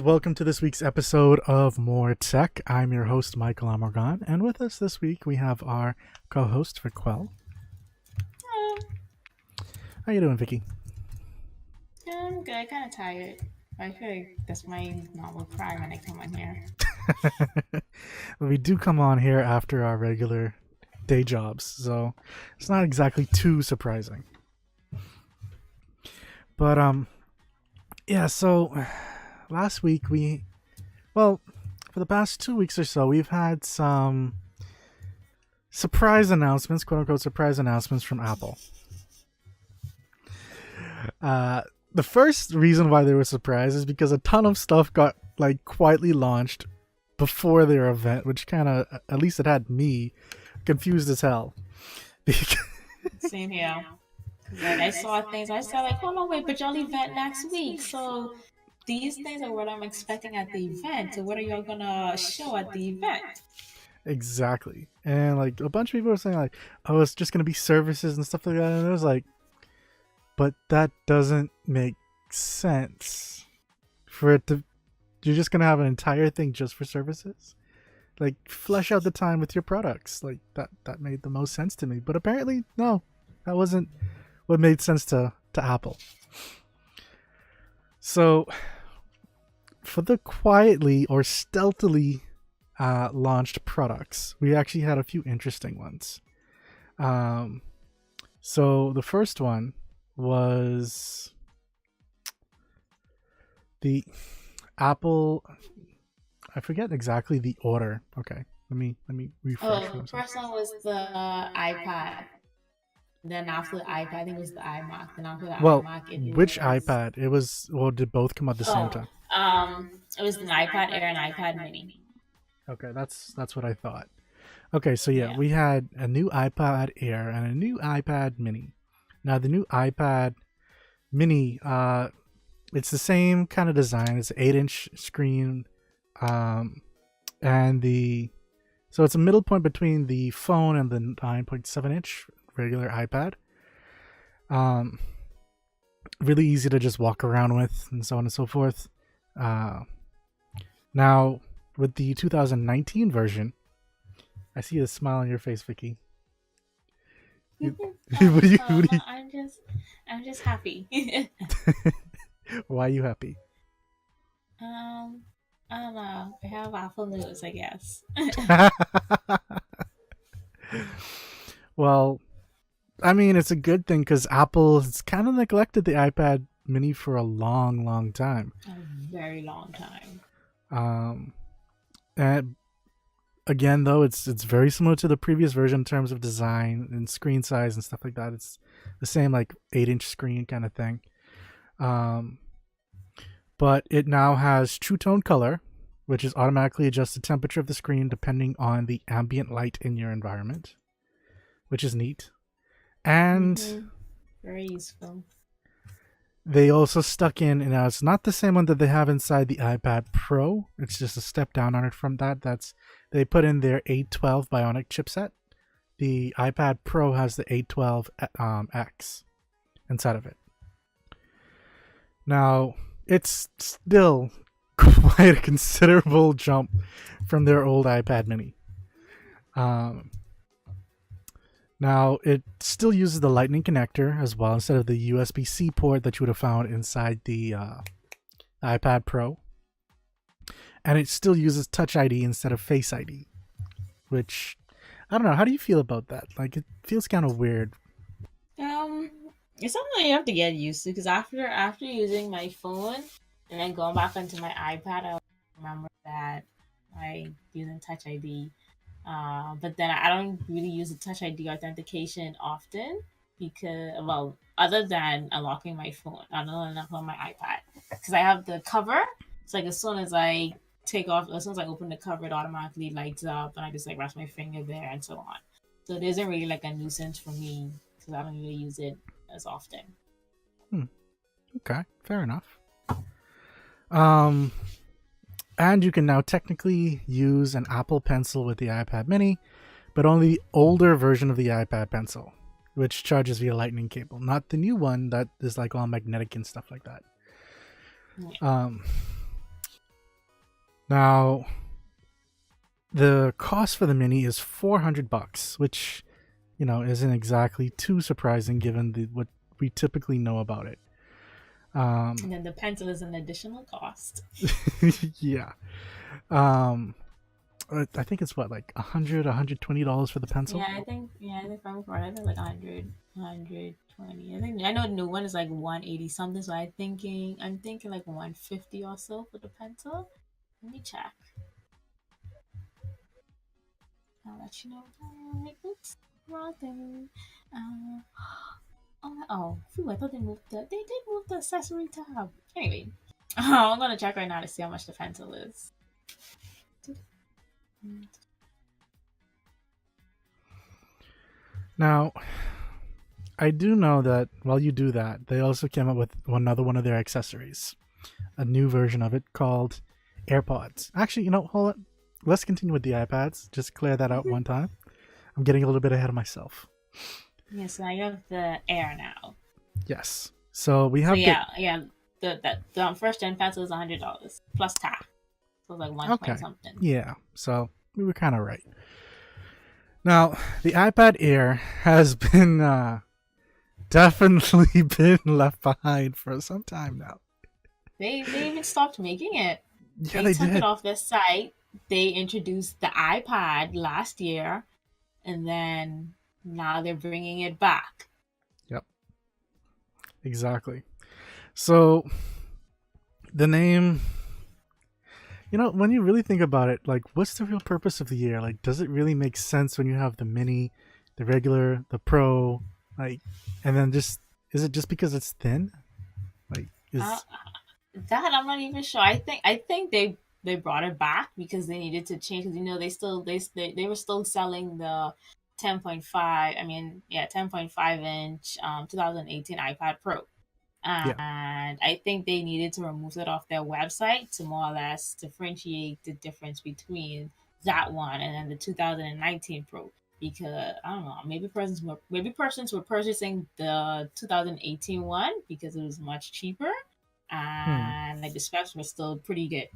welcome to this week's episode of MOAR Tech. I'm your host, Michael Amargan, and with us this week we have our co-host, Raquel. Hello. How you doing, Vicky? I'm good. Kind of tired. I feel like that's my normal cry when I come on here. We do come on here after our regular day jobs, so it's not exactly too surprising. But yeah, so last week for the past 2 weeks or so, we've had some surprise announcements, quote unquote surprise announcements from Apple. The first reason why they were surprised is because a ton of stuff got quietly launched before their event, which kind of, at least it had me confused as hell. Same here. When I saw things, I said hold on, wait, but y'all event next week, so these things are what I'm expecting at the event. So what are y'all gonna show at the event? Exactly. And a bunch of people were saying oh, it's just gonna be services and stuff like that, and it was but that doesn't make sense for it to. You're just gonna have an entire thing just for services? Flesh out the time with your products. That made the most sense to me. But apparently, no, that wasn't what made sense to Apple. So, for the quietly or stealthily launched products, we actually had a few interesting ones. So the first one was the Apple. I forget exactly the order. Okay, let me refresh. Oh, first one was the iPad. Then after the iPad, I think it was the iMac. Then after the iMac, which iPad? It was. Well, did both come at the same time? It was an iPad Air and iPad Mini. Okay, that's what I thought. Okay, so yeah, we had a new iPad Air and a new iPad Mini. Now the new iPad Mini, it's the same kind of design. It's an 8-inch screen, and so it's a middle point between the phone and the 9.7-inch regular iPad. Really easy to just walk around with, and so on and so forth. Now with the 2019 version, I see a smile on your face, Vicky. I'm just happy. Why are you happy? I don't know. I have Apple news, I guess. Well, I mean, it's a good thing because Apple has kind of neglected the iPad Mini for a long, long time. A very long time. And again, though, it's very similar to the previous version in terms of design and screen size and stuff like that. It's the same 8-inch screen kind of thing. But it now has True Tone Color, which is automatically adjust the temperature of the screen depending on the ambient light in your environment, which is neat. And very useful. They also stuck in, and now it's not the same one that they have inside the iPad Pro. It's just a step down on it from that. They put in their 812 Bionic chipset. The iPad Pro has the 812X inside of it. Now, it's still quite a considerable jump from their old iPad Mini. Now, it still uses the Lightning connector as well instead of the USB-C port that you would have found inside the iPad Pro. And it still uses Touch ID instead of Face ID, which, I don't know, how do you feel about that? It feels kind of weird. It's something you have to get used to because after using my phone and then going back onto my iPad, I remember that I using Touch ID. But then I don't really use the Touch ID authentication often because, other than unlocking my phone, I don't unlock my iPad because I have the cover. It's as soon as I as soon as I open the cover, it automatically lights up, and I just rest my finger there and so on. So it isn't really a nuisance for me because I don't really use it as often. Okay, fair enough. And you can now technically use an Apple Pencil with the iPad Mini, but only the older version of the iPad Pencil, which charges via Lightning cable, not the new one that is all magnetic and stuff like that. Yeah. Now, the cost for the mini is $400, which isn't exactly too surprising given what we typically know about it. And then the pencil is an additional cost. Yeah. I think it's what, like $120 for the pencil. I think from I think like 120. I know the new one is like 180 something. So I'm thinking like 150 or so for the pencil. Let me check. I'll let you know. Oops, wrong thing. Uh, I thought they did move the accessory tab. Anyway, I'm gonna check right now to see how much the pencil is. Now, I do know that while you do that, they also came up with another one of their accessories, a new version of it called AirPods. Actually, hold on. Let's continue with the iPads. Just clear that out one time. I'm getting a little bit ahead of myself. Yes, so I have the Air now. Yes. So we have The first gen pencil is $100 plus tax. So it's like 120 something. Yeah. So we were kind of right. Now, the iPad Air has been definitely been left behind for some time now. They even stopped making it. Yeah, they took it off their site. They introduced the iPad last year, and then now they're bringing it back. Yep. Exactly. So the name, when you really think about it, like, what's the real purpose of the Air? Like, does it really make sense when you have the Mini, the regular, the Pro, like, and then is it just because it's thin? Like, that I'm not even sure. I think they brought it back because they needed to change. Because they were still selling the 10.5. 10.5 inch 2018 iPad Pro. And I think they needed to remove it off their website to more or less differentiate the difference between that one and then the 2019 Pro. Because I don't know, maybe persons were purchasing the 2018 one because it was much cheaper, and like the specs were still pretty good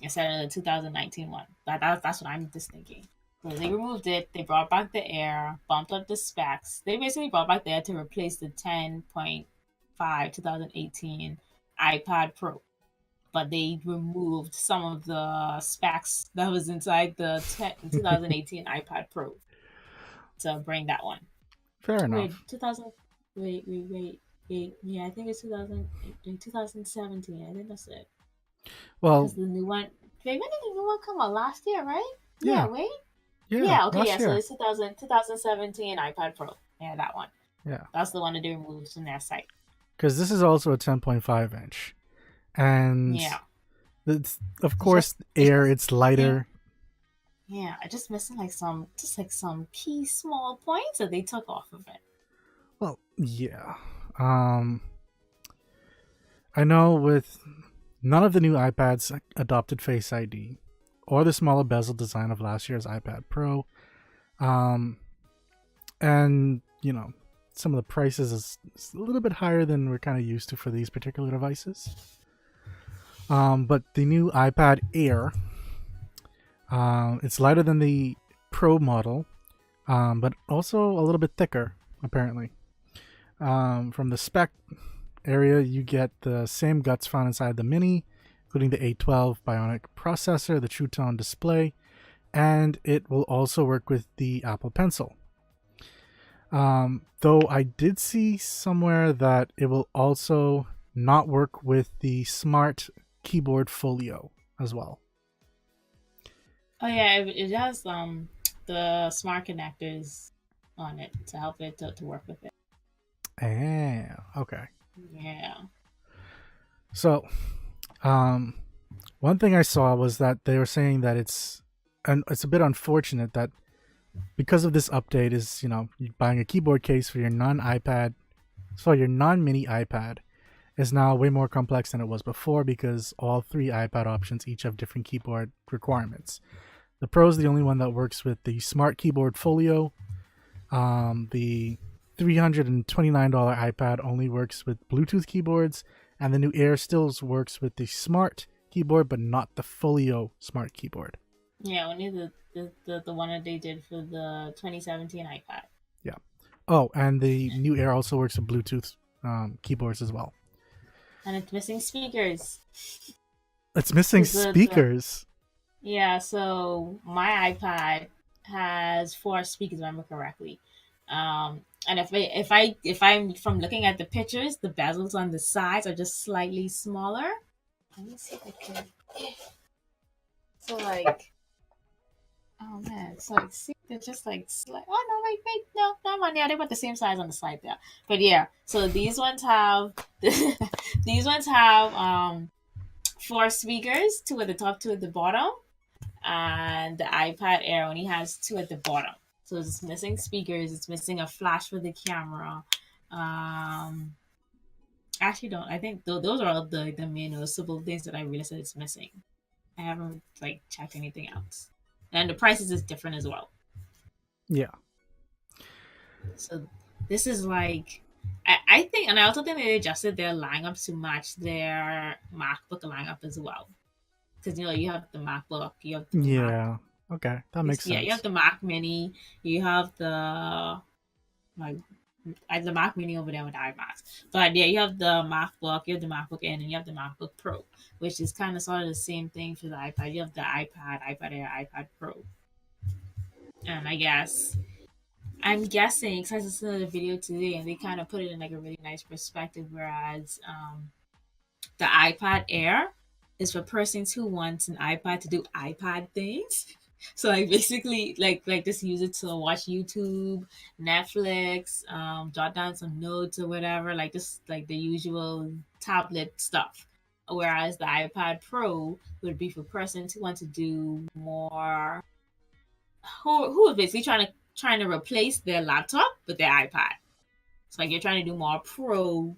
instead of the 2019 one. That's what I'm just thinking. So they removed it. They brought back the Air, bumped up the specs. They basically brought back the Air to replace the 10.5 2018 iPad Pro. But they removed some of the specs that was inside the 2018 iPad Pro to bring that one. Fair enough. Wait, 2000. Wait. Yeah, I think it's 2017. I think that's it. Well, because the new one. Wait, when did the new one come out? Last year, right? Yeah. Wait. Yeah. Okay. Yeah. Year. So it's 2017 iPad Pro. Yeah, that one. Yeah. That's the one that they removed from their site. Because this is also a 10.5 inch, and it's, of course, it's lighter. Yeah, I just missing some key small points that they took off of it. Well, yeah. I know with none of the new iPads adopted Face ID or the smaller bezel design of last year's iPad Pro. And, some of the prices is a little bit higher than we're kind of used to for these particular devices. But the new iPad Air, it's lighter than the Pro model, but also a little bit thicker, apparently. From the spec area, you get the same guts found inside the Mini, including the A12 Bionic processor, the True Tone display, and it will also work with the Apple Pencil. Though I did see somewhere that it will also not work with the Smart Keyboard Folio as well. Oh yeah, it has the smart connectors on it to help it to work with it. Okay. Yeah. So, one thing I saw was that they were saying that it's a bit unfortunate that because of this update is, you're buying a keyboard case for your non-mini iPad is now way more complex than it was before because all three iPad options each have different keyboard requirements. The Pro is the only one that works with the Smart Keyboard Folio. The $329 iPad only works with Bluetooth keyboards, and the new Air still works with the Smart keyboard, but not the Folio smart keyboard. Yeah, only the one that they did for the 2017 iPad. Yeah. Oh, and the new Air also works with Bluetooth keyboards as well. And it's missing speakers. It's missing Because speakers. yeah, so my iPad has 4 speakers, if I remember correctly. And if I'm from looking at the pictures, the bezels on the sides are just slightly smaller. Let me see if I can. So like, oh man, so like, see, they're just like slight. Oh no, wait, no, not one. Yeah, they went the same size on the slide there. But yeah, so these ones have these ones have 4 speakers, 2 at the top, 2 at the bottom, and the iPad Air only has 2 at the bottom. So it's missing speakers. It's missing a flash for the camera. Um, Actually, don't. I think those are all the main noticeable things that I realized that it's missing. I haven't like checked anything else, and the prices is different as well. Yeah. So this is like, I think, and I also think they adjusted their lineup to match their MacBook lineup as well. Because you have the MacBook, you have the Mac. Yeah. Okay, that makes Yeah, sense. you have the Mac Mini, you have like the Mac Mini over there with the iMacs. But yeah, you have the MacBook, you have the MacBook Air, and you have the MacBook Pro, which is kind of sort of the same thing for the iPad. You have the iPad, iPad Air, iPad Pro, and I'm guessing because I saw the video today, and they kind of put it in like a really nice perspective. Whereas the iPad Air is for persons who want an iPad to do iPad things. So like basically like just use it to watch YouTube, Netflix, jot down some notes or whatever, like just like the usual tablet stuff. Whereas the iPad Pro would be for persons who want to do more, who are basically trying to replace their laptop with their iPad. So like you're trying to do more pro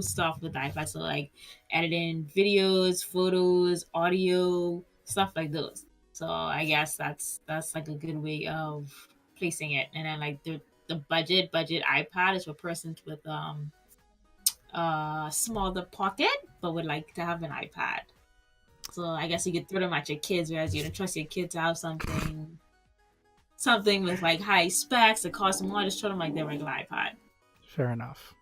stuff with the iPad. So like editing videos, photos, audio, stuff like those. So I guess that's like a good way of placing it. And then like the budget iPad is for persons with smaller pocket but would like to have an iPad. So I guess you could throw them at your kids, whereas you don't trust your kid to have something with like high specs that costs more. Just throw them like their regular iPad. Fair enough.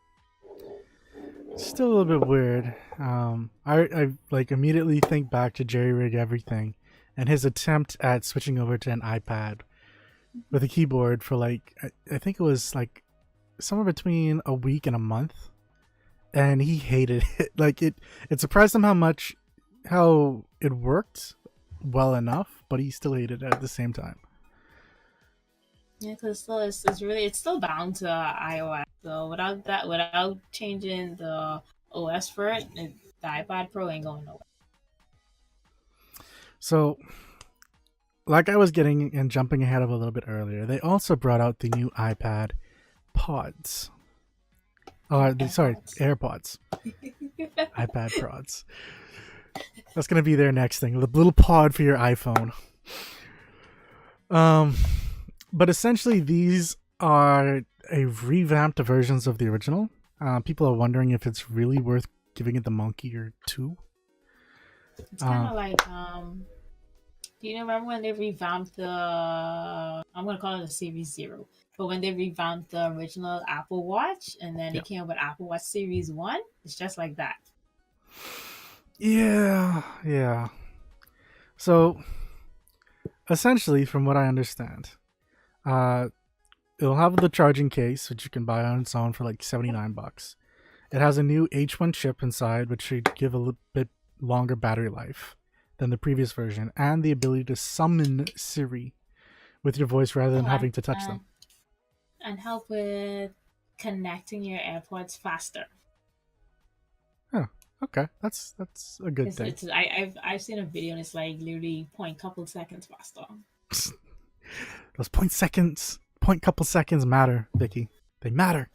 Still a little bit weird. I like immediately think back to Jerry Rig Everything and his attempt at switching over to an iPad with a keyboard for like I think it was like somewhere between a week and a month, and he hated it. Like it surprised him how it worked well enough, but he still hated it at the same time. Yeah, because it's still bound to iOS. So without changing the OS for the iPad Pro ain't going nowhere. So, like I was getting and jumping ahead of a little bit earlier, they also brought out the new iPad Pods. Sorry, AirPods. iPad Pods. That's gonna be their next thing, the little pod for your iPhone. But essentially, these are a revamped versions of the original. People are wondering if it's really worth giving it the monkey or two. It's kind of like do you remember when they revamped the? I'm gonna call it the Series Zero, but when they revamped the original Apple Watch and then they came up with Apple Watch Series One, it's just like that. Yeah. So, essentially, from what I understand, it'll have the charging case, which you can buy on its own for like $79. It has a new H1 chip inside, which should give a little bit longer battery life than the previous version, and the ability to summon Siri with your voice rather than having to touch them. And help with connecting your AirPods faster. Oh, okay. That's a good thing. I've seen a video and it's like literally couple seconds faster. Those point couple seconds matter, Vicky. They matter.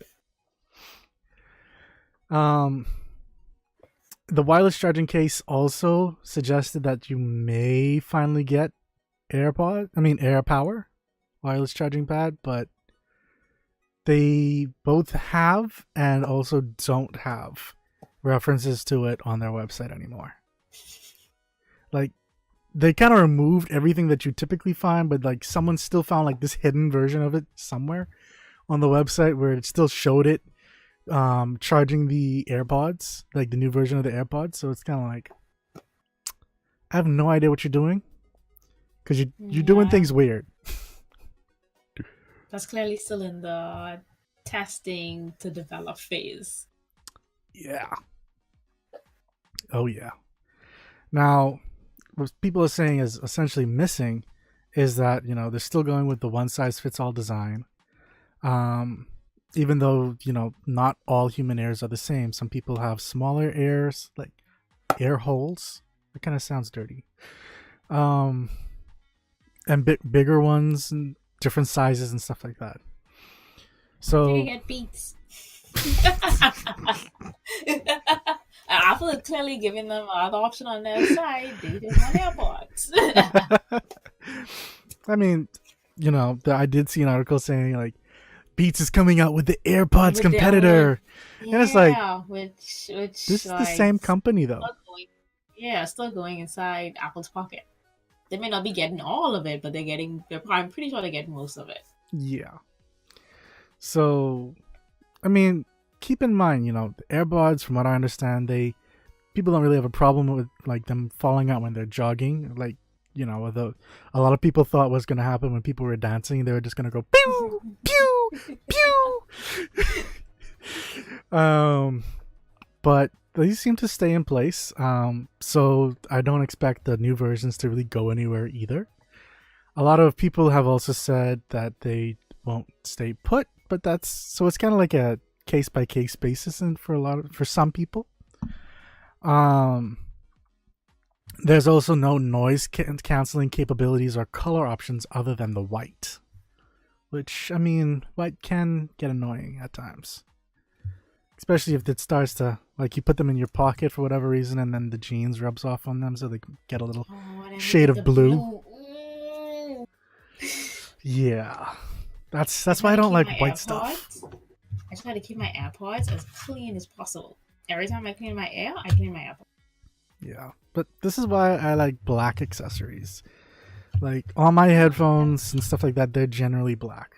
The wireless charging case also suggested that you may finally get AirPower wireless charging pad, but they both have and also don't have references to it on their website anymore. Like, they kind of removed everything that you typically find, but like someone still found like this hidden version of it somewhere on the website where it still showed it charging the AirPods, like the new version of the AirPods. So it's kind of like, I have no idea what you're doing because you're doing things weird. That's clearly still in the testing to develop phase. Yeah. Oh yeah. Now, what people are saying is essentially missing is that, you know, they're still going with the one size fits all design. Even though, you know, not all human ears are the same. Some people have smaller ears, like air holes. That kind of sounds dirty. And bigger ones and different sizes and stuff like that. So you get Beats. Apple is clearly giving them another option on their side. They just want AirPods. I mean, you know, I did see an article saying like Beats is coming out with the AirPods competitor. And it's like, which this is the same company though. Still going inside Apple's pocket. They may not be getting all of it, but I'm pretty sure they're getting most of it. Yeah. So, I mean, keep in mind, you know, the AirPods, from what I understand, people don't really have a problem with like them falling out when they're jogging. Like, you know, a lot of people thought was going to happen when people were dancing. They were just going to go pew, pew, pew. But these seem to stay in place. So I don't expect the new versions to really go anywhere either. A lot of people have also said that they won't stay put, but it's kind of like a case by case basis, and for some people. There's also no noise canceling capabilities or color options other than the white, which, I mean, white can get annoying at times, especially if it starts to, like, you put them in your pocket for whatever reason and then the jeans rubs off on them so they get a little shade of blue. Yeah, that's why I don't like white stuff. I try to keep my AirPods as clean as possible. Every time I clean my air, I clean my AirPods. Yeah, but this is why I like black accessories. Like, all my headphones and stuff like that, they're generally black.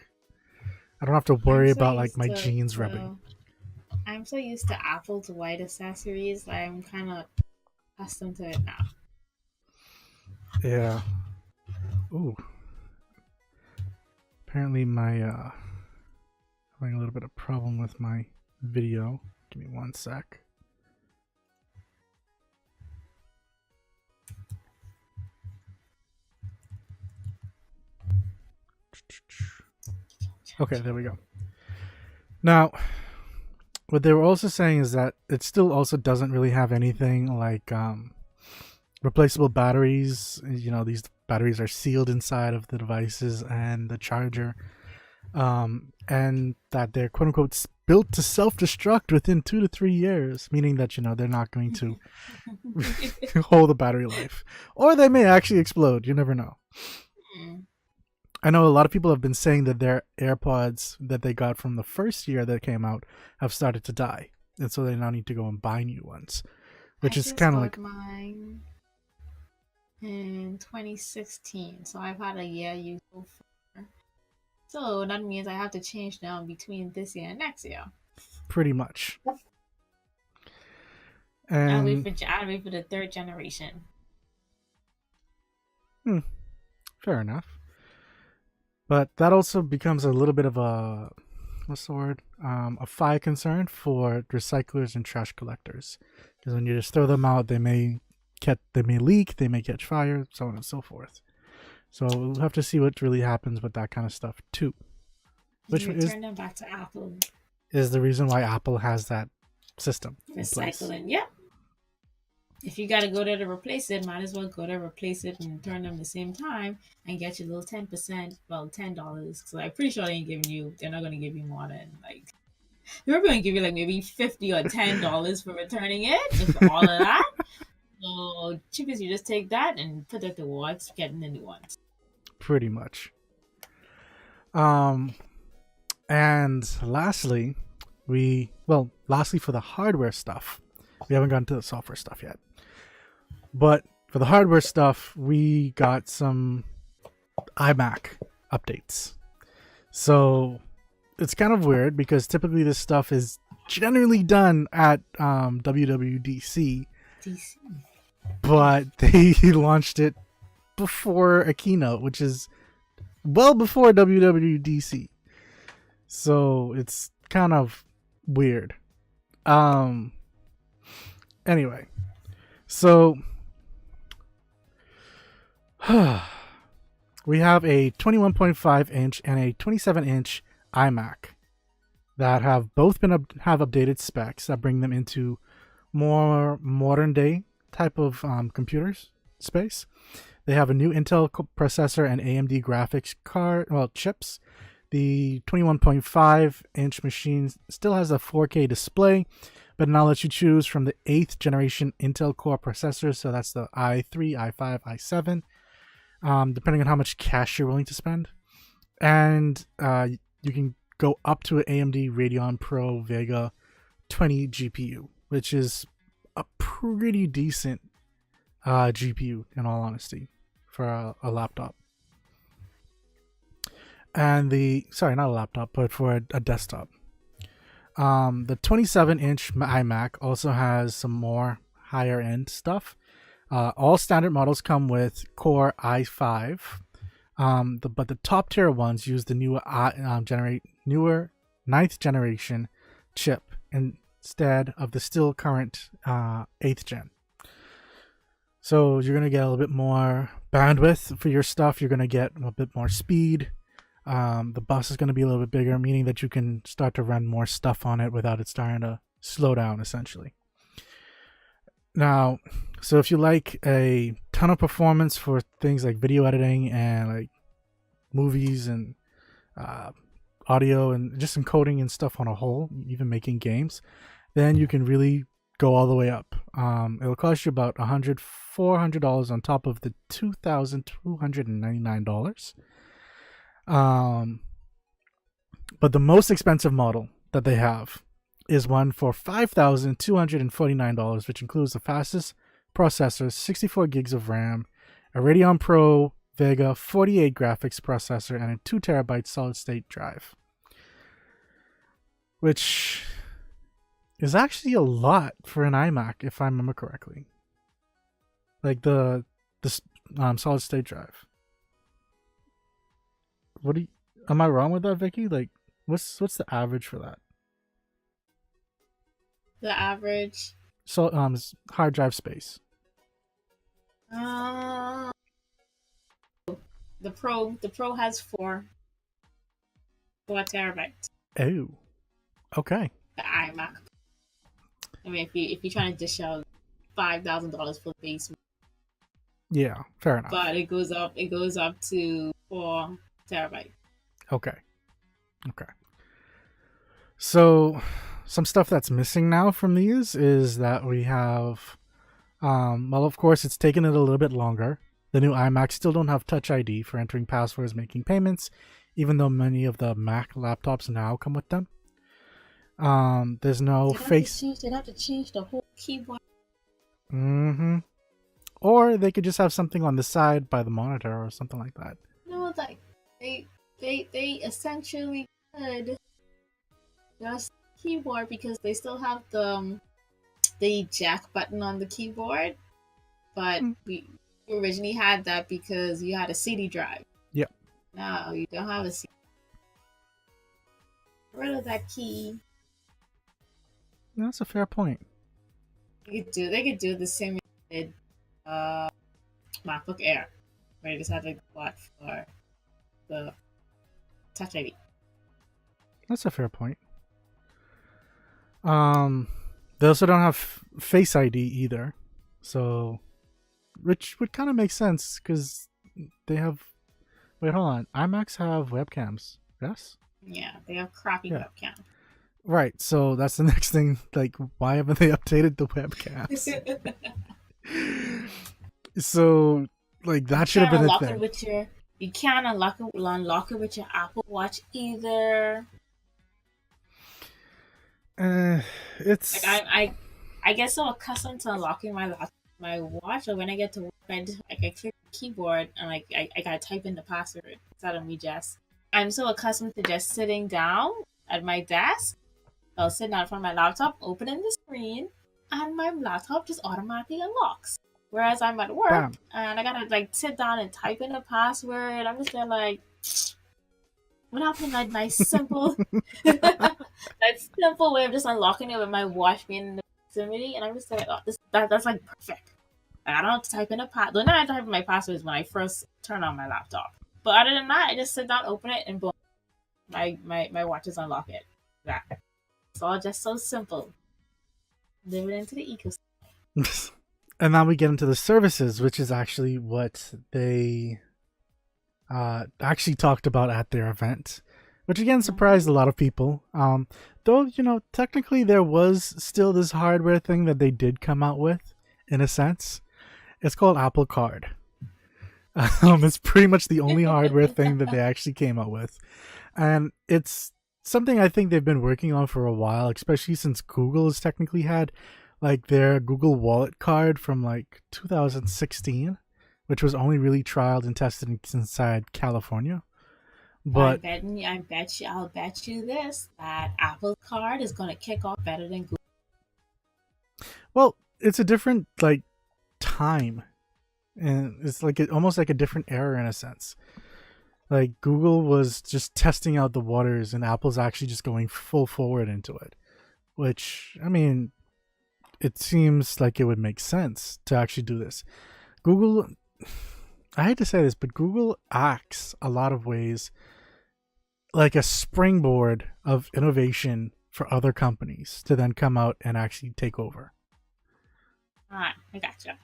I don't have to worry about like my jeans rubbing. I'm so used to Apple's white accessories that I'm kind of accustomed to it now. Yeah. Ooh. Apparently my having a little bit of problem with my video. Give me one sec. Okay, there we go. Now, what they were also saying is that it still also doesn't really have anything like replaceable batteries. You know, these batteries are sealed inside of the devices and the charger, and that they're quote unquote built to self-destruct within 2 to 3 years, meaning that, you know, they're not going to hold the battery life, or they may actually explode. You never know. I know a lot of people have been saying that their AirPods that they got from the first year that came out have started to die, and so they now need to go and buy new ones, which is kind of like mine in 2016, so I've had a year use so far. So that means I have to change them between this year and next year. Pretty much. And I'll wait for the third generation. Fair enough. But that also becomes a little bit of a, what's the word? A fire concern for recyclers and trash collectors. Because when you just throw them out, they may leak, they may catch fire, so on and so forth. So we'll have to see what really happens with that kind of stuff too. Which return them back to Apple. Is the reason why Apple has that system. Recycling, yeah. If you got to go there to replace it, might as well go there, replace it, and return them at the same time and get your little 10%, well, $10. So I'm pretty sure they're not going to give you more than like, they're going to give you like maybe $50 or $10 for returning it, for all of that. So cheapest, you just take that and put it towards getting the new ones. Pretty much. And lastly, for the hardware stuff, we haven't gotten to the software stuff yet. But for the hardware stuff, we got some iMac updates. So it's kind of weird because typically this stuff is generally done at WWDC, DC. but they launched it before a keynote, which is well before WWDC. So it's kind of weird. Anyway, so we have a 21.5 inch and a 27 inch iMac that have both been have updated specs that bring them into more modern day type of computers space. They have a new Intel processor and AMD graphics card, chips. The 21.5 inch machine still has a 4K display, but now lets you choose from the 8th generation Intel Core processor. So that's the i3, i5, i7, depending on how much cash you're willing to spend. And you can go up to an AMD Radeon Pro Vega 20 GPU, which is a pretty decent GPU, in all honesty, for a laptop. And not a laptop, but for a desktop. The 27-inch iMac also has some more higher end stuff. All standard models come with Core i5, but the top tier ones use the newer 9th generation chip instead of the still current 8th gen. So you're gonna get a little bit more bandwidth for your stuff. You're gonna get a bit more speed. The bus is going to be a little bit bigger, meaning that you can start to run more stuff on it without it starting to slow down, essentially. Now, so if you like a ton of performance for things like video editing and like movies and audio and just encoding and stuff on a whole, even making games, then you can really go all the way up. It'll cost you about $400 on top of the $2,299. But the most expensive model that they have is one for $5,249, which includes the fastest processor, 64 gigs of RAM, a Radeon Pro Vega 48 graphics processor, and a 2 terabyte solid state drive, which is actually a lot for an iMac, if I remember correctly. Like the solid state drive. Am I wrong with that, Vicky? Like, what's the average for that? The average. So hard drive space. The Pro has 4 terabytes. Oh, okay. The iMac. I mean, if you're trying to dish out $5,000 for the base, yeah, fair enough. But it goes up to 4 terabytes. Okay. So some stuff that's missing now from these is that we have, of course, it's taken it a little bit longer. The new iMacs still don't have Touch ID for entering passwords, making payments, even though many of the Mac laptops now come with them. There's no face. They'd have to change the whole keyboard. Mm-hmm. Or they could just have something on the side by the monitor or something like that. No, like they essentially could just keyboard because they still have the jack button on the keyboard, but we originally had that because you had a CD drive. Yep. Now you don't have a CD. Get rid of that key. That's a fair point. They could do the same with MacBook Air, where you just have like what for the Touch ID. That's a fair point. They also don't have Face ID either, so which would kind of make sense because they have. Wait, hold on. iMacs have webcams, yes? Yeah, they have crappy webcams. Right, so that's the next thing. Like, why haven't they updated the webcams? So, like, that should have been a thing. You can't unlock it with your Apple Watch either. It's like I get so accustomed to unlocking my laptop my watch, or when I get to work, I just like I click the keyboard and like I gotta type in the password instead of me just. I'm so accustomed to just sitting down at my desk. I'll sit down in front of my laptop, opening the screen, and my laptop just automatically unlocks. Whereas I'm at work Bam. and I gotta like sit down and type in a password. I'm just there like, what happened? That nice simple, that simple way of just unlocking it with my watch being in the proximity, and I'm just like, oh, that's like perfect. Like, I don't have to type in a password. The only time I type in my password is when I first turn on my laptop. But other than that, I just sit down, open it, and boom, my watch is unlock it. That it's all just so simple. Live it into the ecosystem. And now we get into the services, which is actually what they actually talked about at their event, which again surprised a lot of people. Though, technically there was still this hardware thing that they did come out with, in a sense. It's called Apple Card. It's pretty much the only hardware thing that they actually came out with. And it's something I think they've been working on for a while, especially since Google has technically had like their Google Wallet card from like 2016, which was only really trialed and tested inside California. But I'll bet you this that Apple Card is gonna kick off better than Google. well, it's a different like time, and it's like almost like a different era in a sense. Like Google was just testing out the waters, and Apple's actually just going full forward into it. Which I mean, it seems like it would make sense to actually do this. Google, I hate to say this, but Google acts a lot of ways like a springboard of innovation for other companies to then come out and actually take over. Alright, I gotcha.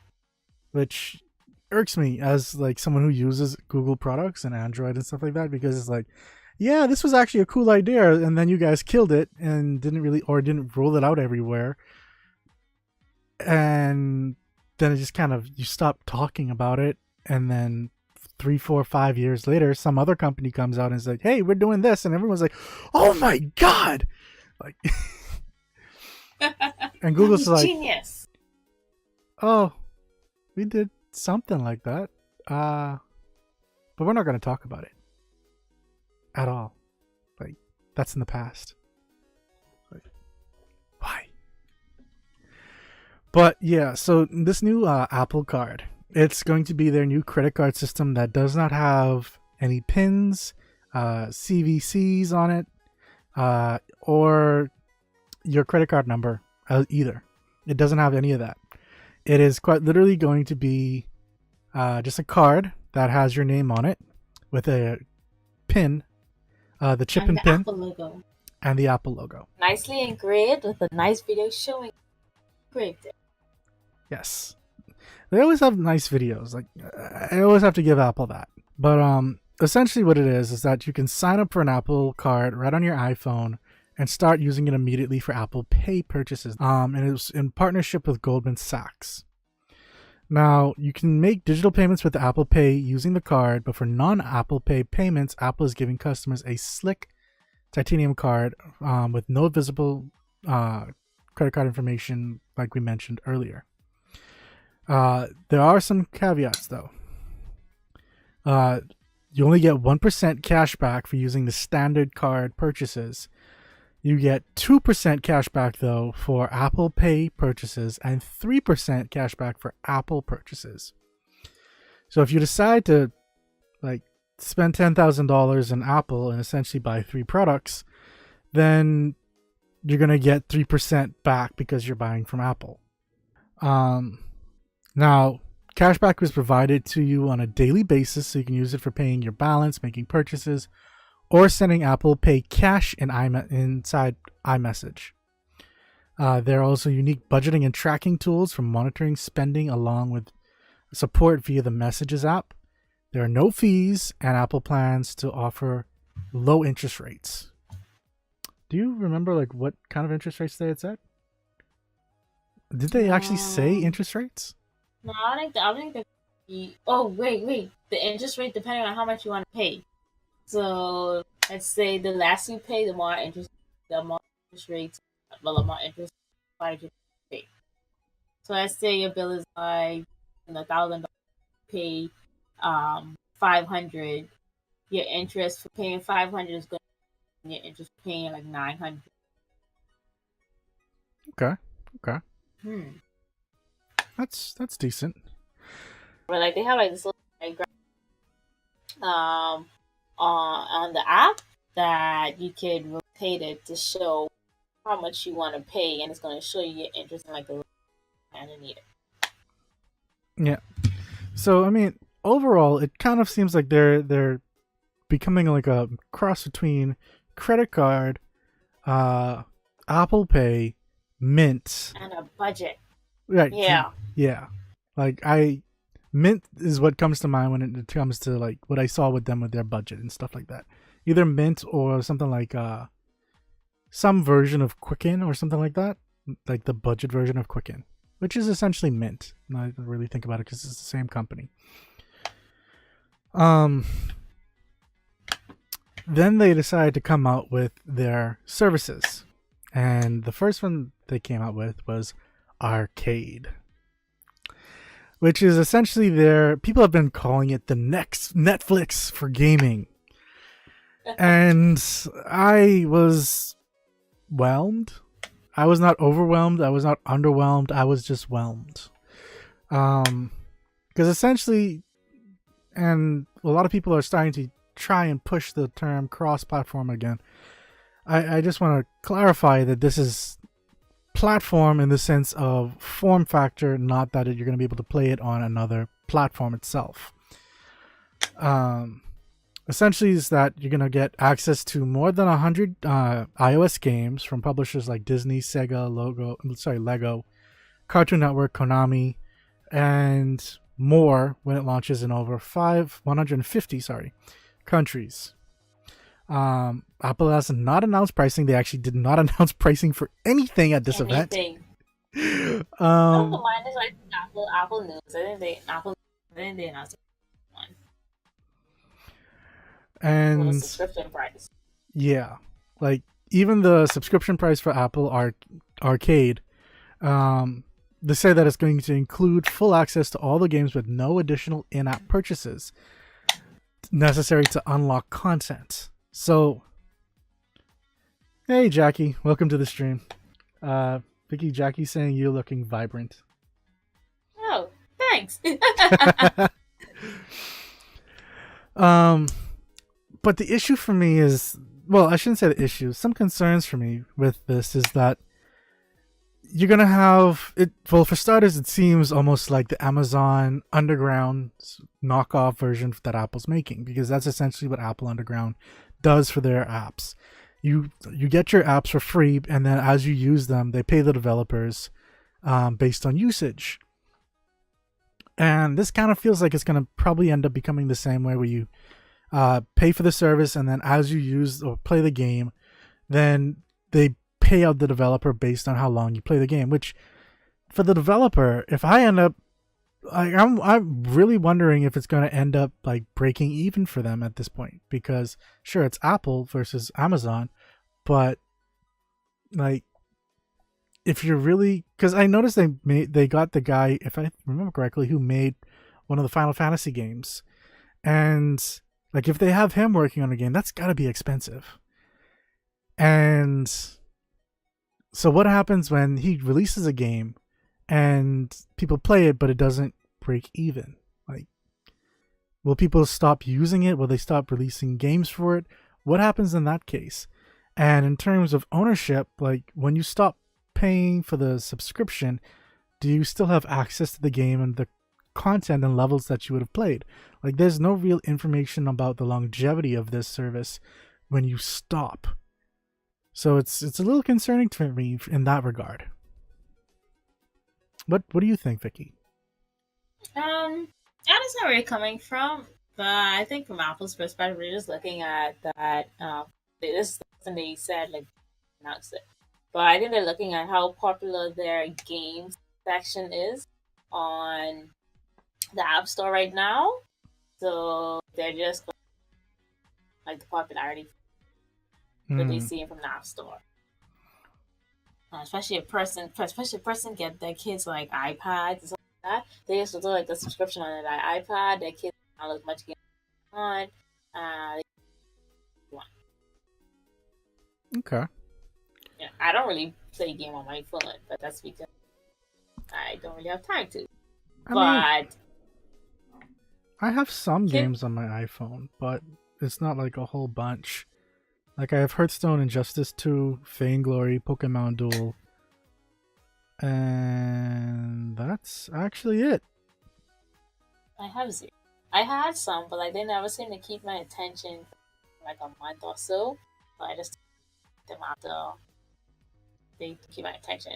Which irks me as like someone who uses Google products and Android and stuff like that, because it's like, yeah, this was actually a cool idea, and then you guys killed it and didn't roll it out everywhere, and then it just kind of you stop talking about it, and then 3, 4, 5 years later, some other company comes out and is like, "Hey, we're doing this," and everyone's like, "Oh my god!" Like, and Google's like, genius. "Oh, we did something like that, but we're not going to talk about it at all. Like, that's in the past." Like, why? But yeah, so this new Apple Card, it's going to be their new credit card system that does not have any pins, CVCs on it, or your credit card number either. It doesn't have any of that. It is quite literally going to be just a card that has your name on it with a pin, the chip and pin, Apple logo. And the Apple logo. Nicely engraved with a nice video showing engraved it. Yes. They always have nice videos. Like, I always have to give Apple that. But essentially what it is that you can sign up for an Apple Card right on your iPhone and start using it immediately for Apple Pay purchases. And it was in partnership with Goldman Sachs. Now, you can make digital payments with Apple Pay using the card, but for non-Apple Pay payments, Apple is giving customers a slick titanium card with no visible credit card information, like we mentioned earlier. There are some caveats, though. You only get 1% cash back for using the standard card purchases. You get 2% cash back, though, for Apple Pay purchases and 3% cash back for Apple purchases. So if you decide to like spend $10,000 in Apple and essentially buy 3 products, then you're going to get 3% back because you're buying from Apple. Now, cashback was provided to you on a daily basis, so you can use it for paying your balance, making purchases, or sending Apple Pay cash inside iMessage. There are also unique budgeting and tracking tools for monitoring spending, along with support via the Messages app. There are no fees, and Apple plans to offer low interest rates. Do you remember like what kind of interest rates they had said? Did they actually say interest rates? No, I think that. Oh wait, the interest rate depending on how much you want to pay. So let's say the less you pay, the more interest rates, the more interest, pay. So let's say your bill is like $1,000, pay 500. Your interest for paying 500 is going to be your interest for paying like 900. Okay. Okay. Hmm. That's decent. But like they have like this little diagram on the app that you could rotate it to show how much you want to pay, and it's going to show you your interest in like the underneath it. Yeah. So I mean, overall, it kind of seems like they're becoming like a cross between credit card, Apple Pay, Mint. And a budget. Right. Yeah. Yeah. Like Mint is what comes to mind when it comes to like what I saw with them with their budget and stuff like that. Either Mint or something like some version of Quicken or something like that, like the budget version of Quicken, which is essentially Mint. I don't really think about it because it's the same company. Then they decided to come out with their services, and the first one they came out with was Arcade, which is essentially their, people have been calling it the next Netflix for gaming. And I was whelmed. I was not overwhelmed. I was not underwhelmed. I was just whelmed. Because essentially, and a lot of people are starting to try and push the term cross-platform again. I just want to clarify that this is platform in the sense of form factor, not that you're going to be able to play it on another platform itself. Essentially is that you're going to get access to more than 100 iOS games from publishers like Disney, Sega, Lego, Cartoon Network, Konami, and more when it launches in over 150 countries. Apple has not announced pricing. They actually did not announce pricing for anything at this event. Oh, mine is like Apple News. I think they announced one. And the subscription price. Yeah, like even the subscription price for Apple Arcade, they say that it's going to include full access to all the games with no additional in-app purchases necessary to unlock content. So, hey Jackie, welcome to the stream. Vicky, Jackie saying you're looking vibrant. Oh, thanks. But the issue for me is, well, I shouldn't say the issue. Some concerns for me with this is that you're going to have it. Well, for starters, it seems almost like the Amazon Underground knockoff version that Apple's making, because that's essentially what Apple Underground does for their apps. You get your apps for free, and then as you use them, they pay the developers based on usage. And this kind of feels like it's going to probably end up becoming the same way, where you pay for the service, and then as you use or play the game, then they pay out the developer based on how long you play the game. Which, for the developer, if I end up, I'm really wondering if it's going to end up like breaking even for them at this point, because sure, it's Apple versus Amazon, but like, if you're really, because I noticed they got the guy, if I remember correctly, who made one of the Final Fantasy games, and like, if they have him working on a game, that's got to be expensive. And so what happens when he releases a game and people play it, but it doesn't break even? Like, will people stop using it? Will they stop releasing games for it? What happens in that case? And in terms of ownership, like, when you stop paying for the subscription, do you still have access to the game and the content and levels that you would have played? Like, there's no real information about the longevity of this service when you stop. So it's a little concerning to me in that regard. What do you think, Vicky? I understand where you're coming from, but I think from Apple's perspective, we're just looking at that. This is something they said, like, announced it. But I think they're looking at how popular their games section is on the App Store right now. So they're just like the popularity that they see from the App Store. especially a person get their kids like iPads and stuff like that. They used to do like the subscription on their iPad. Their kids download as much game on. They want. Okay. Yeah, I don't really play game on my phone, but that's because I don't really have time to. I mean, But I have some kid, games on my iPhone, but it's not like a whole bunch. Like I have Hearthstone, Injustice 2, Vainglory, Pokemon Duel, and that's actually it. I have zero. I had some, but like they never seem to keep my attention for like a month or so. So I just took them after they keep my attention.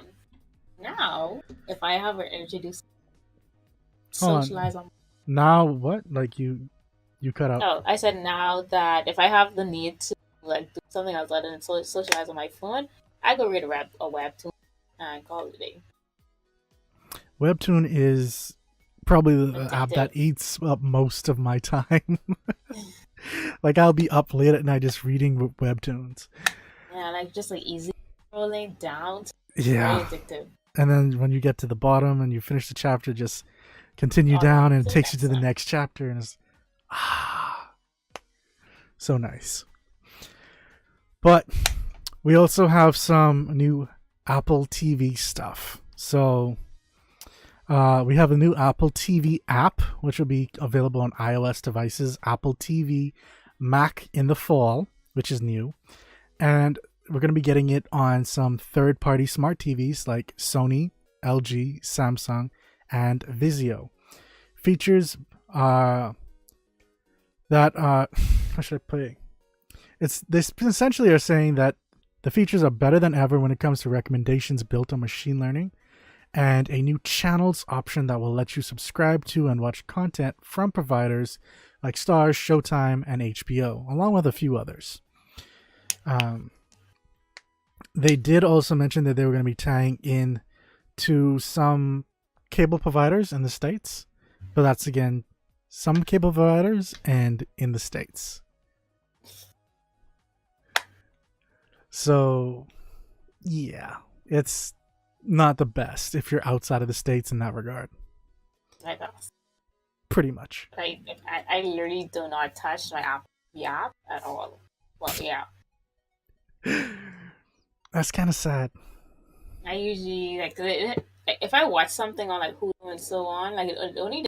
Now, if I ever introduce Hold on. socialize on. Now what? Like you cut out. Oh, I said now that if I have the need to like do something else other than socialize on my phone, I go read a webtoon and call it a day. Webtoon is probably the app that Addictive. eats up most of my time. Like I'll be up late at night just reading webtoons. Yeah, like just like easy scrolling down. Very Yeah. addictive. And then when you get to the bottom and you finish the chapter, just continue On down and it to the takes you to next the one. next chapter and it's so nice. But we also have some new Apple TV stuff. So we have a new Apple TV app, which will be available on iOS devices, Apple TV, Mac in the fall, which is new. And we're going to be getting it on some third-party smart TVs like Sony, LG, Samsung, and Vizio. Features that how should I put it? They essentially are saying that the features are better than ever when it comes to recommendations built on machine learning, and a new channels option that will let you subscribe to and watch content from providers like Starz, Showtime, and HBO, along with a few others. They did also mention that they were going to be tying in to some cable providers in the States, but that's again some cable providers and in the States. So, yeah, it's not the best if you're outside of the States in that regard. I know. Pretty much. I literally do not touch my Apple TV app at all. Well, yeah. That's kind of sad. I usually like if I watch something on like Hulu and so on, like it only.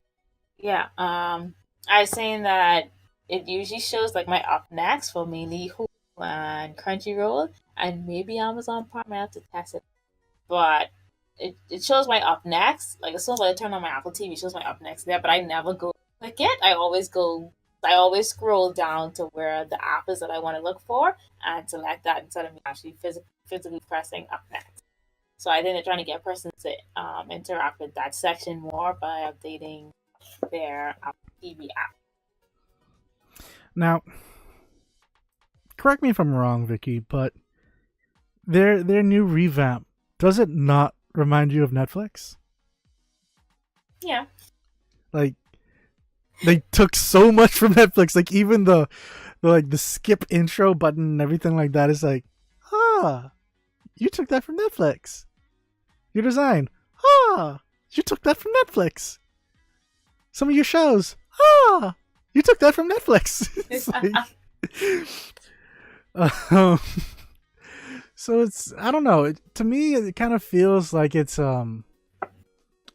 Yeah. I was saying that it usually shows like my up next for mainly Hulu and Crunchyroll and maybe Amazon Prime. I have to test it, but it shows my up next. Like as soon as I turn on my Apple TV, it shows my up next there. But I never go click it. I always go. I always scroll down to where the app is that I want to look for and select that instead of me actually physically pressing up next. So I think they're trying to get a person to interact with that section more by updating their Apple TV app. Now, correct me if I'm wrong, Vicky, but their new revamp, does it not remind you of Netflix? Yeah. Like they took so much from Netflix. Like even the skip intro button and everything like that is like, you took that from Netflix. Your design, you took that from Netflix. Some of your shows, you took that from Netflix. It's like, so it's, I don't know. To me, it kind of feels like it's and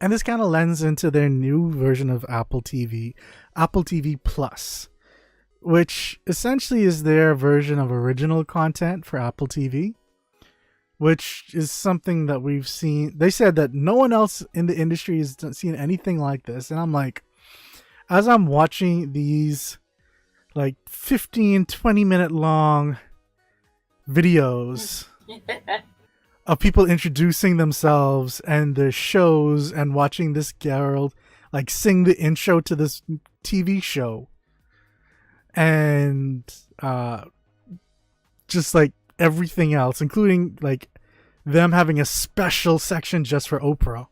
this kind of lends into their new version of Apple TV Plus, which essentially is their version of original content for Apple TV, which is something that we've seen. They said that no one else in the industry has seen anything like this. And I'm like, as I'm watching these like 15-20 minute long videos of people introducing themselves and their shows and watching this girl like sing the intro to this TV show and just like everything else, including like them having a special section just for Oprah.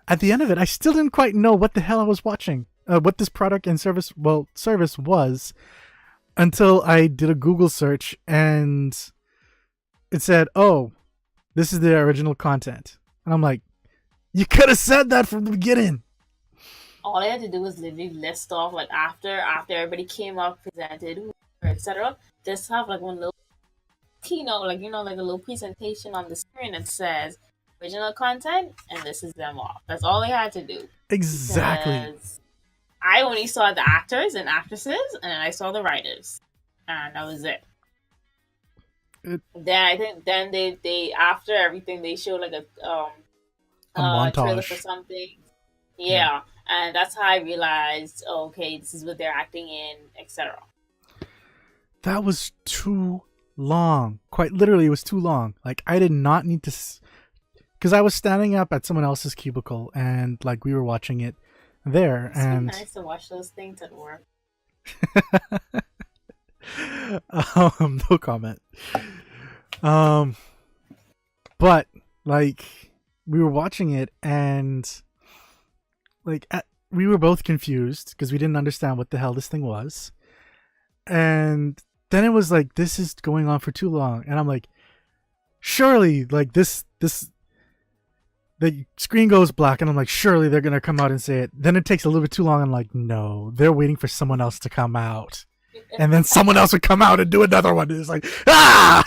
At the end of it, I still didn't quite know what the hell I was watching, what this product and service was, until I did a Google search, and it said, "Oh, this is the original content," and I'm like, "You could have said that from the beginning." All I had to do was literally list off like after everybody came up, presented, etc. Just have like one little keynote, like like a little presentation on the screen that says original content, and this is them all. That's all they had to do Exactly. because I only saw the actors and actresses, and then I saw the writers, and that was it. It, Then I think then they after everything they showed like a trailer for montage. something. Yeah. Yeah, and that's how I realized, oh, okay, this is what they're acting in, etc. That was too long. Quite literally, it was too long. Like, I did not need to. Because I was standing up at someone else's cubicle and, like, we were watching it there. It's so And. nice to watch those things at work. No comment. Um, but, like, we were watching it and, like, we were both confused because we didn't understand what the hell this thing was. And then it was like, this is going on for too long. And I'm like, surely, like, the screen goes black. And I'm like, surely they're going to come out and say it. Then it takes a little bit too long. I'm like, no, they're waiting for someone else to come out. And then someone else would come out and do another one. It's like, ah!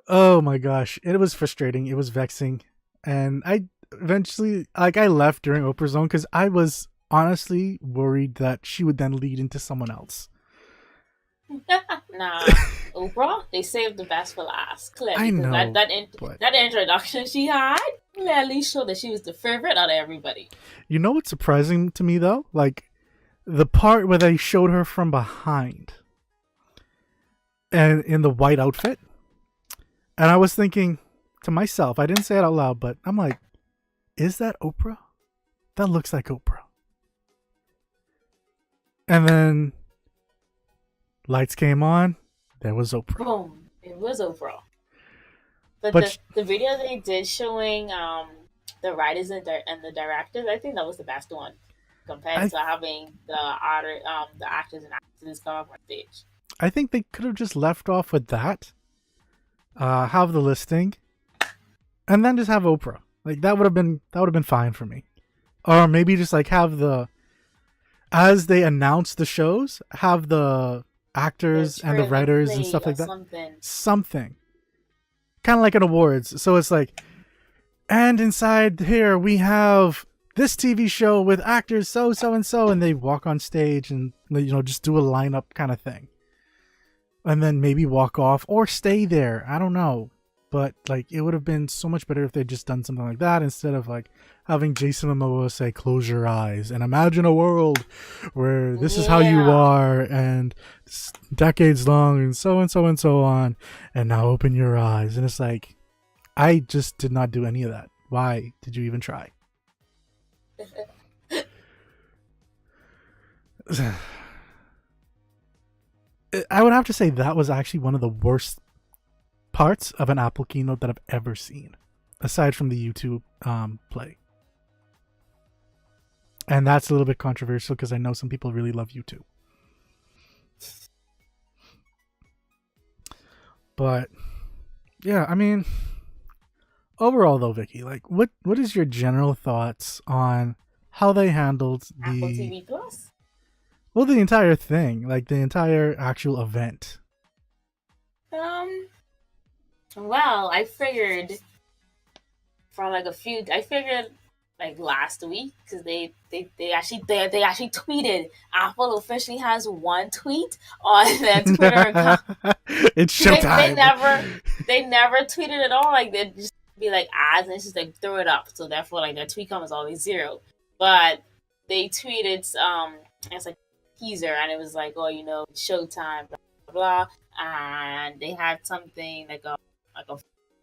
Oh my gosh. It was frustrating. It was vexing. And I eventually, like, I left during Oprah's Zone because I was honestly worried that she would then lead into someone else. Nah, Oprah, they saved the best for last. I Clearly, because know, that introduction she had clearly showed that she was the favorite out of everybody. you know what's surprising to me though? Like the part where they showed her from behind and in the white outfit. And I was thinking to myself, I didn't say it out loud, but I'm like, is that Oprah? That looks like Oprah. And then lights came on. There was Oprah. Boom, it was Oprah. But But the video they did showing the writers and the directors, I think that was the best one compared I to having the actors and actresses come up on stage. I think they could have just left off with that. Have the listing, and then just have Oprah. Like that would have been fine for me. Or maybe just like have the as they announce the shows, have the actors and the Trailer writers and play stuff or like that. something. Something. Kind of like an awards. So it's like, and inside here we have this TV show with actors so and so, and they walk on stage and just do a lineup kind of thing, and then maybe walk off or stay there. I don't know, but like it would have been so much better if they'd just done something like that instead of like having Jason Momoa say "Close your eyes and imagine a world where this is how you Yeah. are and it's decades long and so on, and now open your eyes." And it's like, I just did not do any of that. Why did you even try? I would have to say that was actually one of the worst parts of an Apple keynote that I've ever seen, aside from the YouTube play. And that's a little bit controversial because I know some people really love YouTube. But yeah, I mean, overall though, Vicky, like what is your general thoughts on how they handled Apple TV Plus. the entire thing, like the entire actual event? Well, I figured for like I figured like last week because they actually tweeted. Apple officially has one tweet on their Twitter account. It's They showtime. they never tweeted at all. Like they'd just be like ads and it's just like throw it up. So therefore, like their tweet count is always zero. But they tweeted it's like a teaser and it was like, oh, Showtime, blah blah blah, and they had something like a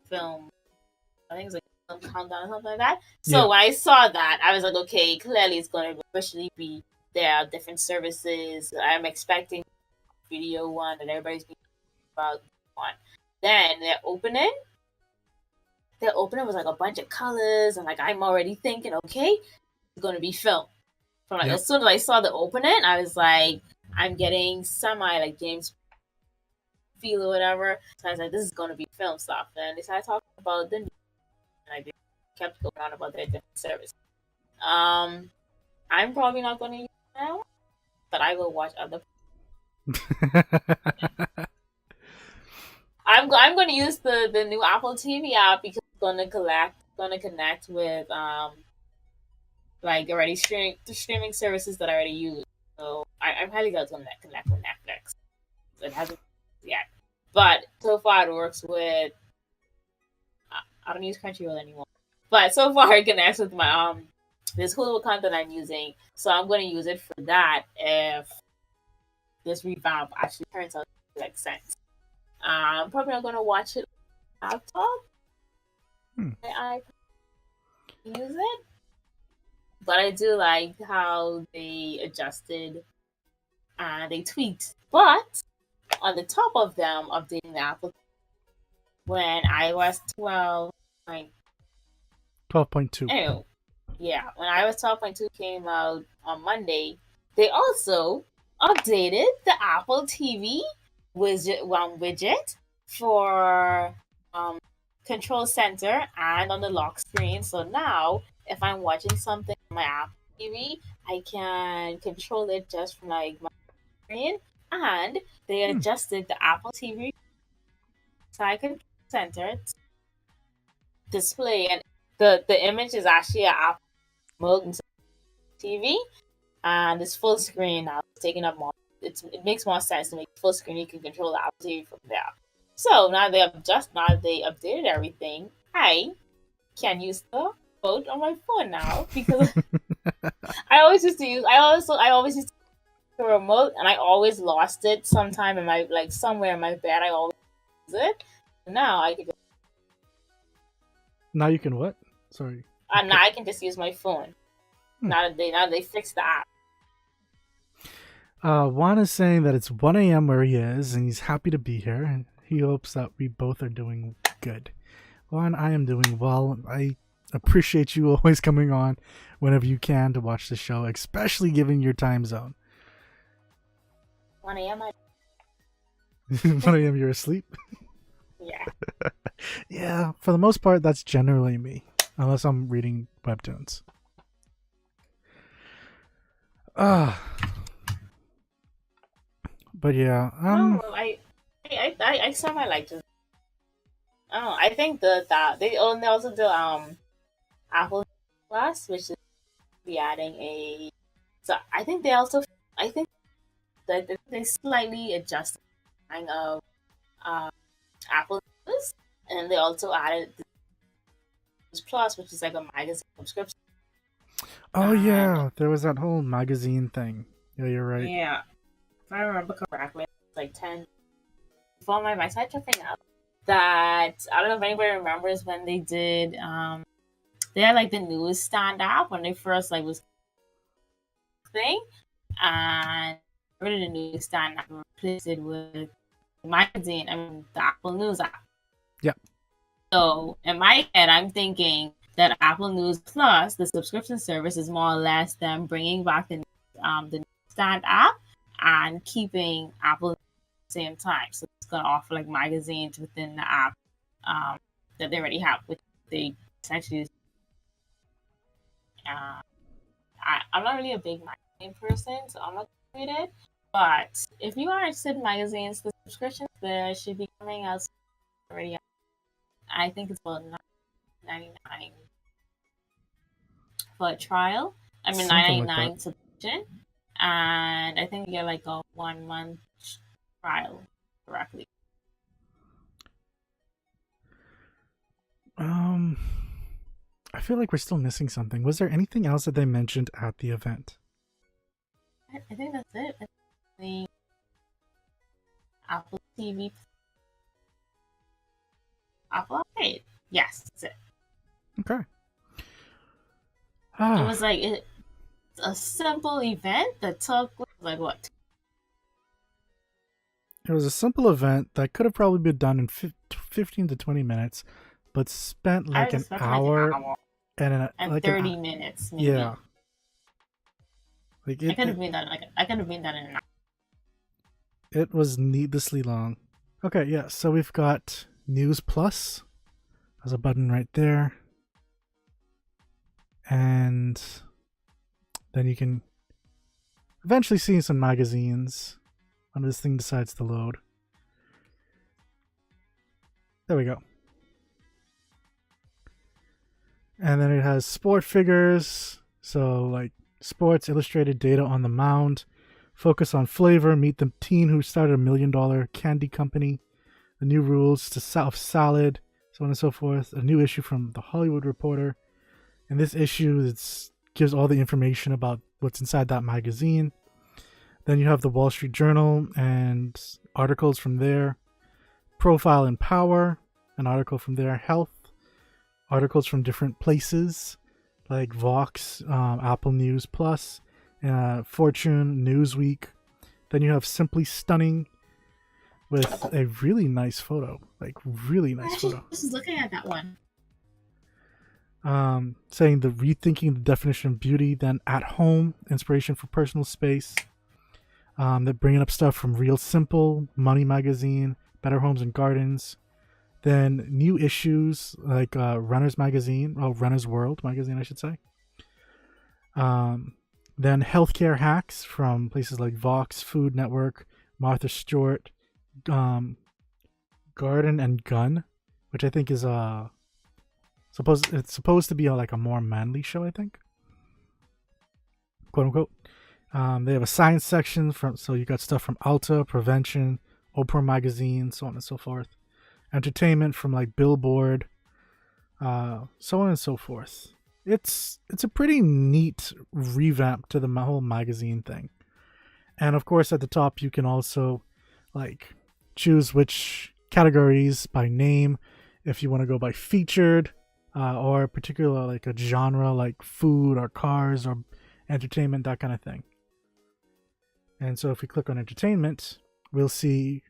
film. I think it's like a film countdown or something like that. So Yeah. when I saw that, I was like, okay, clearly it's going to officially be there are different services. I'm expecting video one that everybody's being about one. Then their opening was like a bunch of colors and like I'm already thinking, okay, it's gonna be film. From like Yep. as soon as I saw the opening, I was like, I'm getting semi like James feel or whatever. So I was like, this is gonna be film stuff. And they started talking about the news, and I kept going on about their different services. I'm probably not gonna use it now, but I will watch other. I'm going to use the new Apple TV app because it's gonna connect with like already streaming services that I already use. So I'm highly going to connect with Netflix. So it hasn't yet, but so far it works with. I don't use Crunchyroll anymore, but so far it connects with my this Hulu account that I'm using. So I'm going to use it for that if this revamp actually turns out to make sense. I'm probably not going to watch it on laptop. I use it, but I do like how they adjusted and they tweaked. But on the top of them updating the application when iOS 12. 12.2. Anyway, yeah, when iOS 12.2 came out on Monday, they also updated the Apple TV widget for Control Center and on the lock screen. So now, if I'm watching something on my Apple TV, I can control it just from like my screen. And they adjusted the Apple TV Control Center display, and the image is actually an Apple mode TV, and it's full screen now. It's taking up more. It makes more sense to make full screen. You can control the Apple TV from there. So now they updated everything. I can use the phone on my phone now because I always used to use. I always used to use the remote, and I always lost it sometime in my somewhere in my bed. I always use it. Now I can. Now you can what? Sorry. Now I can just use my phone. Now they fixed the app. Juan is saying that it's 1 a.m. where he is, and he's happy to be here. And he hopes that we both are doing good. Juan, I am doing well. I appreciate you always coming on whenever you can to watch the show, especially given your time zone. 1 a.m. 1 a.m. You're asleep? Yeah. Yeah, for the most part, that's generally me, unless I'm reading webtoons. But yeah, I somehow like to. Oh, I think that they also do Apple Plus, which is be adding a. So I think that they slightly adjusted the kind of Apple News, and they also added the Plus, which is like a magazine subscription. Oh yeah, there was that whole magazine thing. Yeah, you're right. Yeah, if I remember correctly, it's like 10. Before my site tripping out, that I don't know if anybody remembers when they did they had like the newsstand app when they first like was thing, and rid of the newsstand app and replaced it with the magazine. I mean the Apple News app. Yep. So in my head, I'm thinking that Apple News Plus, the subscription service, is more or less them bringing back the newsstand app and keeping Apple at the same time. So it's gonna offer like magazines within the app that they already have, which they essentially. I'm not really a big magazine person, so I'm not gonna read it. But if you are interested in magazines, the subscriptions there should be coming out already. I think it's about $9.99 for a trial. I mean, $9.99 subscription, and I think you get like a 1 month trial directly. I feel like we're still missing something. Was there anything else that they mentioned at the event? I think that's it. I think Apple TV. Apple Arcade. Yes, that's it. Okay. It was like a simple event that took like what? It was a simple event that could have probably been done in 15 to 20 minutes, but spent like an hour and like 30 minutes. Maybe. Yeah. Like I could have been done. I could have been done in an hour. It was needlessly long. Okay, yeah, so we've got News Plus. There's a button right there. And then you can eventually see some magazines when this thing decides to load. There we go. And then it has sport figures. So, like, sports illustrated data on the mound. Focus on flavor. Meet the teen who started $1 million candy company. The new rules to salad, so on and so forth. A new issue from The Hollywood Reporter. In this issue, it gives all the information about what's inside that magazine. Then you have the Wall Street Journal and articles from there. Profile in Power, an article from there. Health, articles from different places like Vox, Apple News Plus, Fortune, Newsweek. Then you have Simply Stunning with a really nice photo, like really nice photo. I was looking at that one. Saying the rethinking the definition of beauty. Then At Home, inspiration for personal space. They're bringing up stuff from Real Simple, Money Magazine, Better Homes and Gardens. Then new issues like Runner's Magazine, Runner's World Magazine, I should say. Then healthcare hacks from places like Vox, Food Network, Martha Stewart, Garden and Gun, which I think is supposed to be like a more manly show, I think, quote unquote. They have a science section so you got stuff from Alta, Prevention, Oprah Magazine, so on and so forth. Entertainment from like Billboard, so on and so forth. It's a pretty neat revamp to the whole magazine thing. And of course, at the top, you can also like choose which categories by name, if you want to go by featured, or particular like a genre like food or cars or entertainment, that kind of thing. And so if we click on entertainment, we'll see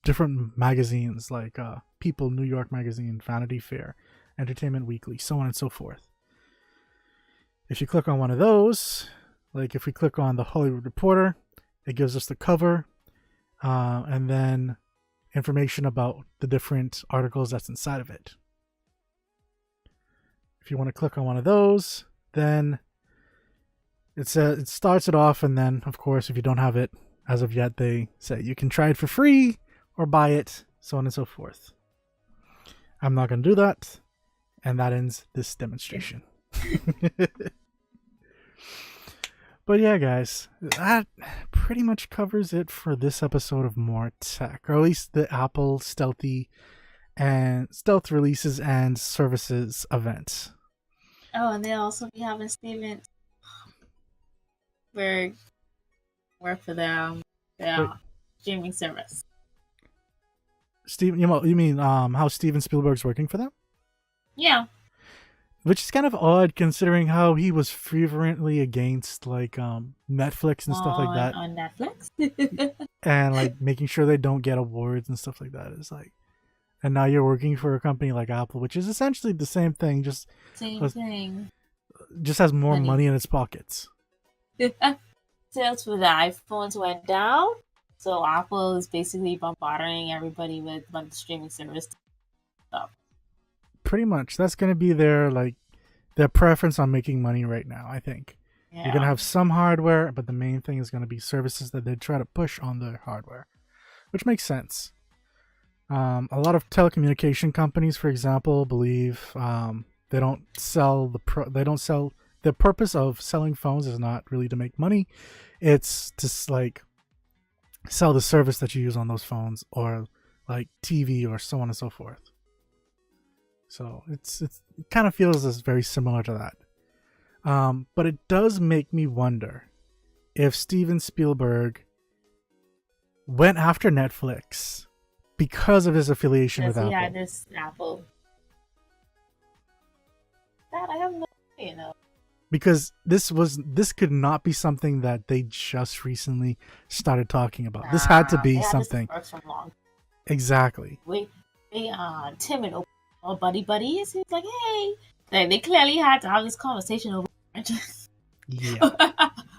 different magazines like People, New York Magazine, Vanity Fair, Entertainment Weekly, so on and so forth. If you click on one of those, like if we click on the Hollywood Reporter, it gives us the cover, and then information about the different articles that's inside of it. If you want to click on one of those, then it starts it off, and then of course if you don't have it as of yet, they say you can try it for free or buy it, so on and so forth. I'm not going to do that, and that ends this demonstration. But yeah, guys, that pretty much covers it for this episode of MOAR Tech, or at least the Apple stealth releases and services event. Oh, and they'll also be having Steven Berg work for their streaming service. Steven, you mean how Steven Spielberg's working for them? Yeah. Which is kind of odd considering how he was fervently against like Netflix and stuff like that. On Netflix. And like making sure they don't get awards and stuff like that. It's like, and now you're working for a company like Apple, which is essentially the same thing, just has more money in its pockets. Sales for the iPhones went down, so Apple is basically bombarding everybody with the streaming service stuff. Pretty much, that's going to be their preference on making money right now. I think you're going to have some hardware, but the main thing is going to be services that they try to push on their hardware, which makes sense. A lot of telecommunication companies, for example, believe they don't sell the purpose of selling phones is not really to make money. It's to like sell the service that you use on those phones, or like TV or so on and so forth. So it kind of feels as very similar to that. But it does make me wonder if Steven Spielberg went after Netflix because of his affiliation with Apple. Yeah, this Apple. That I have no idea. Because this could not be something that they just recently started talking about. This had to be something. This from long. Exactly. Tim and buddies. He's like, hey, they clearly had to have this conversation over brunch. Yeah.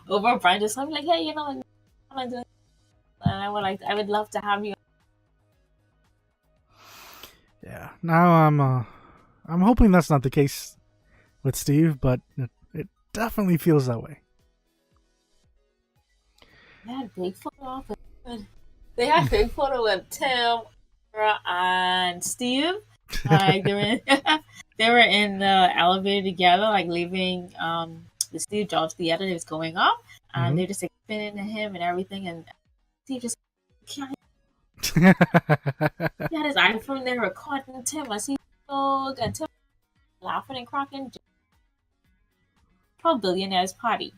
Over brunch. So I'm like, hey, I'm doing, and I would love to have you now I'm hoping that's not the case with Steve, but it definitely feels that way. They had a big photo of him. They had a big photo with Tim, Sarah, and Steve. Like they were in the elevator together, like leaving the Steve Jobs theater that was going up, and they're just explaining to him and everything, and Steve just can't. He had his iPhone there recording Tim as he spoke, and Tim laughing and cracking. Pro billionaire's party.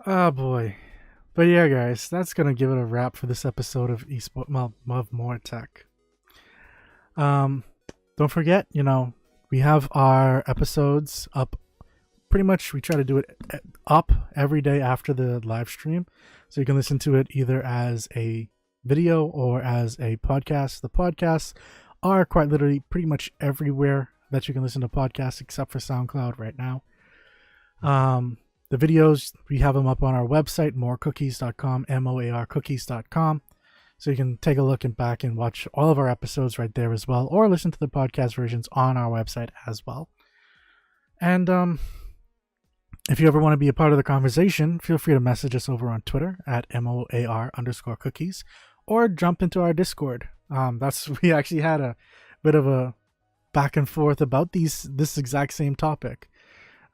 Oh boy. But yeah, guys, that's gonna give it a wrap for this episode of MOAR Tech. Don't forget, we have our episodes up. Pretty much, we try to do it up every day after the live stream, so you can listen to it either as a video or as a podcast. The podcasts are quite literally pretty much everywhere that you can listen to podcasts, except for SoundCloud right now. The videos, we have them up on our website, moarcookies.com, moarcookies.com. So you can take a look and back and watch all of our episodes right there as well, or listen to the podcast versions on our website as well. And if you ever want to be a part of the conversation, feel free to message us over on Twitter at MOAR_cookies, or jump into our Discord. We actually had a bit of a back and forth about this exact same topic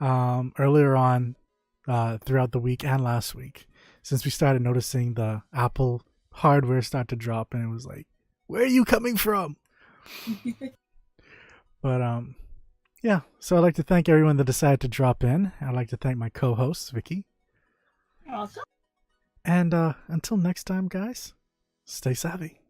earlier on throughout the week and last week, since we started noticing the Apple hardware start to drop, and it was like, where are you coming from? But yeah, so I'd like to thank everyone that decided to drop in. I'd like to thank my co-host Vicky. Awesome. And until next time, guys, stay savvy.